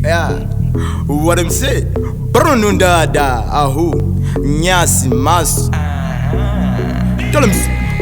Yeah, what I'm saying? Bruno Dada, ahu, Nyasi Mas. Tell him,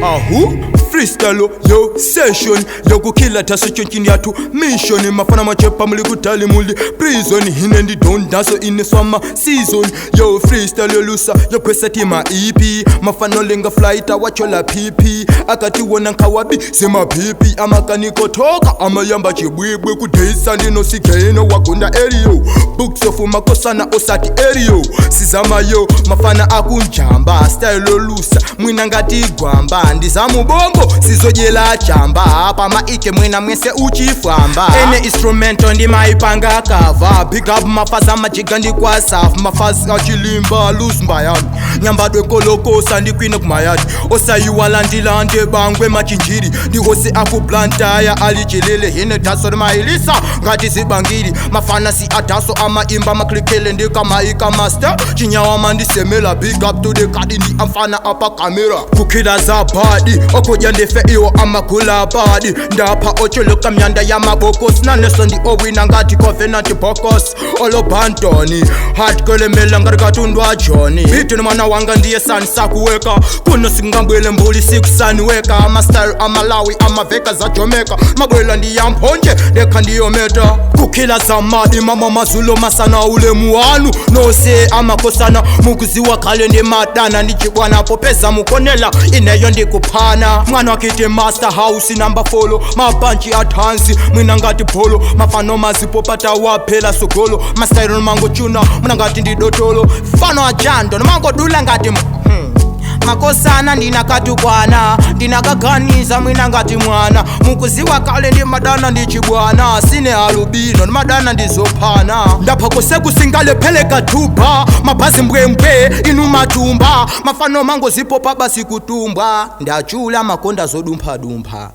ahu, freestyle, yo, session, yo, go kill at a situation yatu, mission, mafana machepa mulikutali muli, prison, hinendi don't dance in the summer season, yo, freestyle, yo, lusa, yo, kwesati ma EP, mafano lenga flight, awachola PP, akati wana kawabi, sema PP, amakaniko toka, amayamba chibwibwe, kudesa ndino sikeno, wakunda erio, books of makosana osati erio, sizama yo, mafana akunjamba, style lusa, mwina ngati gwamba, ndizamu bongo, sizojela chamba, hapa maike mwina mwese uchifamba. Ene instrumento ndi maipanga kava, big up mafaza majigandi kwa saf, mafaza chilimba, lose mbayami, nyambadwe koloko sandi kwina kumayadi, osa yuwala ndilande bangwe machinjiri, ndi hose aku plantaya alichelele, hine taso ni mailisa, ngati zibangiri, mafana si ataso ama imba maklikele ndi kama ika master, chinyawa mandisemela, big up to the kadi ndi amfana apa kamera, kukila za badi, okoja ndefe iwo amakula badi, ndapa ocholoka myanda ya mabokos, na neso ndi owina ngati covenant bokos, olo bantoni, hardcore mela ngati katundwa Johnny, bitu ni mwana wanga ndiye sansa kuweka, kuno singambwele mbuli siku saniweka, ama style ama lawi ama veka za Jamaica, magwela ndi ya mponje, deka ndiyo meta, kukila za madi mama mazulo masana ule muanu, no se ama kosana, mukuziwa kale ndi madana, ndichibwana popeza mukonela, ineyo ndi kupana, mwana wakite master house number follow, mabanchi atansi, mwina ngati polo, mafano mazipo pata wapela sogolo, mastyro mango chuna, mwina ngati ndi dotolo, fano ajando, mango dula ngati makosana ndinakatukwana, ndinakaganiza mwina ngati mwana, mukuziwa kale ndi madana ndichibwana, sine alubino ndi madana ndizopana, ndapha kose kusingale peleka tuba, mabazi mbwembwe inu matumba, mafano mango zipo paba sikutumba, ndachula makonda zodumpha dumpha.